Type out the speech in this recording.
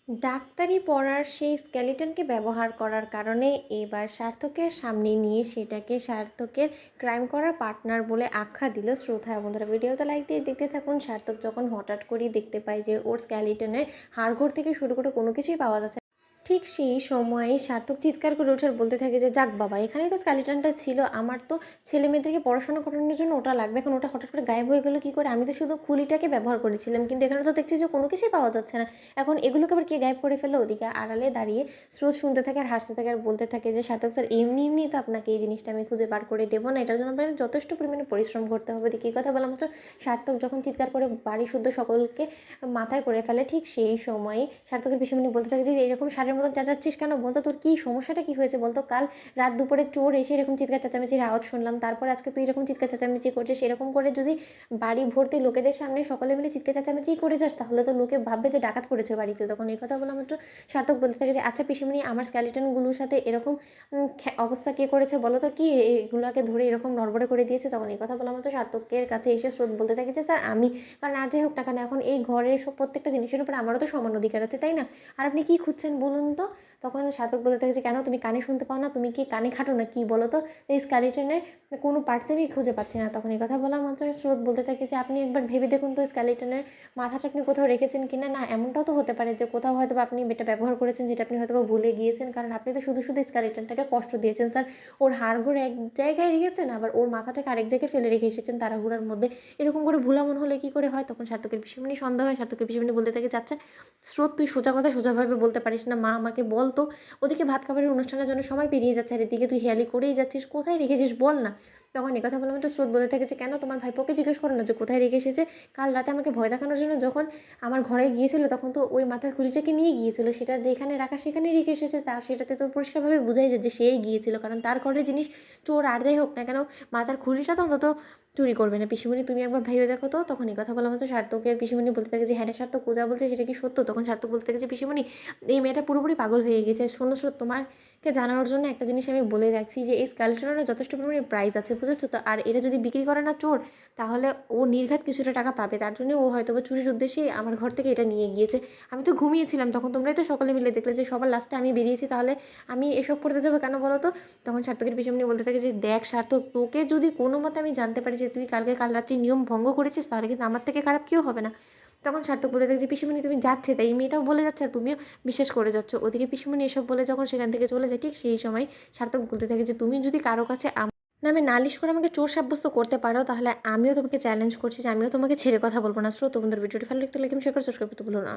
ডাক্তারি পড়ার সেই স্কেলিটনকে ব্যবহার করার কারণে এবার সার্থকের সামনে নিয়ে সেটাকে সার্থকের ক্রাইম করার পার্টনার বলে আখ্যা দিল শ্রোতা। বন্ধুরা, ভিডিওতে লাইক দিয়ে দেখতে থাকুন। সার্থক যখন হঠাৎ করেই দেখতে পায় যে ওর স্কেলিটনের হাড়গোড় থেকে শুরু করে কোনো কিছুই পাওয়া যাচ্ছে, ঠিক সেই সময়েই সার্থক চিৎকার করে ওঠে আর বলতে থাকে যে যাক বাবা, এখানেই তো স্কেলিটনটা ছিল, আমার তো ছেলে মেয়েদেরকে পড়াশোনা করানোর জন্য ওটা লাগবে, এখন ওটা হঠাৎ করে গায়েব হয়ে গেলো কী করে? আমি তো শুধু খুলিটাকে ব্যবহার করেছিলাম, কিন্তু এখানে তো দেখছি যে কোনো কিছুই পাওয়া যাচ্ছে না। এখন এগুলোকে আবার কে গায়েব করে ফেললো? ওদিকে আড়ালে দাঁড়িয়ে স্রোত শুনতে থাকে আর হাসতে থাকে আর বলতে থাকে যে সার্থক স্যার, এমনি এমনি তো আপনাকে এই জিনিসটা আমি খুঁজে বার করে দেবো না, এটার জন্য আপনাকে যথেষ্ট পরিমাণে পরিশ্রম করতে হবে। এদিকে এই কথা বলা মাত্র সার্থক যখন চিৎকার করে বাড়ি শুদ্ধ সকলকে মাথায় করে ফেলে, ঠিক সেই সময়ই সার্থকের পিসিমণি বলতে থাকে যে এরকম ষাঁড়ের মতন চেঁচাচ্ছিস কেন? বলতো তোর কী সমস্যাটা কী হয়েছে বলতো? কাল রাত দুপুরে চোর এসে এরকম চিৎকার চেঁচামেচির আওয়াজ শুনলাম, তারপর আজকে তুই এরকম চিৎকার চেঁচামেচি করছিস। এরকম করে যদি বাড়ি ভর্তি লোকেদের সামনে সকলে মিলে চিৎকার চেঁচামেচি করে যাস, তাহলে তো লোকে ভাববে যে ডাকাত পড়েছে বাড়িতে। তখন এই কথা বলা মাত্র সার্থক বলতে থাকে যে আচ্ছা পিসিমণি, আমার স্কেলিটনগুলোর সাথে এরকম অবস্থা কে করেছে বলো তো? কি এগুলোকে ধরে এরকম নড়বড়ে করে দিয়েছে? তখন এই কথা বলা মাত্র সার্থকের কাছে এসে স্রোত বলতে থাকে যে স্যার আমি, কারণ আর যাই হোক না কেন এখন এই ঘরের সব প্রত্যেকটা জিনিসের উপর আমারও তো সমান অধিকার আছে, তাই না? আর আপনি কী খুঁজছেন বলুন তো? তখন সার্থক বলতে থাকে যে কেন, তুমি কানে শুনতে পাও না? তুমি কি কানে খাটো না কি বলো তো? এই স্কেলিটনের কোনো পার্টস আমি খুঁজে পাচ্ছি না। তখন এই কথা বলা মাত্র স্রোত বলতে থাকে যে আপনি একবার ভেবে দেখুন তো স্কেলিটনের মাথাটা আপনি কোথাও রেখেছেন কিনা। না, এমনটাও তো হতে পারে যে কোথাও হয়তো আপনি এটা ব্যবহার করেছেন যেটা আপনি হয়তো ভুলে গিয়েছেন, কারণ আপনি তো শুধু শুধু স্কেলিটনটাকে কষ্ট দিয়েছেন স্যার। ওর হাড়গোড় এক জায়গায় রেখেছেন, আবার ওর মাথাটাকে আরেক জায়গায় ফেলে রেখে এসেছেন তাড়াহুড়ার মধ্যে। এরকম করে ভুলামন হলে কি করে হয়? তখন সার্থকের পিসিমণি সন্দেহ হয়। সার্থকের পিসিমণি বলতে থাকে যে আচ্ছা স্রোত, তুই সোজা কথা সোজাভাবে বলতে পারিস না? মা আমাকে বল তো। ওদিকে ভাত খাবারের অনুষ্ঠানের জন্য সময় পেরিয়ে যাচ্ছে আর এদিকে তুই হেয়ালি করেই যাচ্ছিস, কোথায় রেখেছিস বল না? তখন একথা বলা মাত্র স্রোত বলতে থাকে যে কেন, তোমার ভাইপোকে জিজ্ঞেস করো না যে কোথায় রেখে এসেছে। কাল রাতে আমাকে ভয় দেখানোর জন্য যখন আমার ঘরে গিয়েছিল, তখন তো ওই মাথার খুলিটাকে নিয়ে গিয়েছিল, সেটা যেখানে রাখা সেখানেই রেখে এসেছে। তার সেটাতে তো পরিষ্কারভাবে বোঝাই যায় যে সেই গিয়েছিল, কারণ তার ঘরের জিনিস চোর আর যাই হোক না কেন, মাথার খুলিটা তো অন্তত চুরি করবে না। পিসিমণি তুমি একবার ভেবে দেখো তো। তখন এই কথা বলা মাত্র সার্থকের পিসিমণি বলতে থাকে যে হ্যাঁ রে সার্থক, পূজা বলছে সেটা কি সত্য? তখন সার্থক বলতে থাকে যে পিসিমণি, এই মেয়েটা পুরোপুরি পাগল হয়ে গেছে। শোনো স্রোত, তোমাকে জানানোর জন্য একটা জিনিস আমি বলে রাখছি যে এই স্কেলিটনের যথেষ্ট পরিমাণে প্রাইস আছে, বুঝেছো তো? আর এটা যদি বিক্রি করে না চোর, তাহলে ও নির্ঘাত কিছুটা টাকা পাবে। তার জন্য ও হয়তো বা চুরির উদ্দেশ্যেই আমার ঘর থেকে এটা নিয়ে গিয়েছে। আমি তো ঘুমিয়েছিলাম তখন, তোমরাই তো সকলে মিলে দেখলে যে সবার লাস্টে আমি বেরিয়েছি, তাহলে আমি এসব করতে যাবো কেন বলো তো? তখন সার্থকের পিছনে বলতে থাকে যে দেখ সার্থক, তোকে যদি কোনো মতে আমি জানতে পারি যে তুই কাল রাত্রি নিয়ম ভঙ্গ করেছিস, তাহলে কিন্তু আমার থেকে খারাপ কেউ হবে না। তখন সার্থক বলতে থাকে যে পিসিমণি তুমি যাচ্ছে, তাই এই মেয়েটাও বলে যাচ্ছে আর তুমিও বিশ্বাস করে যাচ্ছ। ওদিকে পিসিমণি এসব বলে যখন সেখান থেকে চলে যায়, ঠিক সেই সময় সার্থক বলতে থাকে যে তুমি যদি কারো কাছে নামে নালিশ করে আমাকে চোর সাব্যস্ত করতে পারো, তাহলে আমিও তোমাকে চ্যালেঞ্জ করছি যে আমিও তোমাকে ছেড়ে কথা বলবো না। শ্রোত বন্ধুর ভিডিওটি ভালো লাগলে লাইক এবং শেয়ার করে সাবস্ক্রাইব করতে ভুলো না।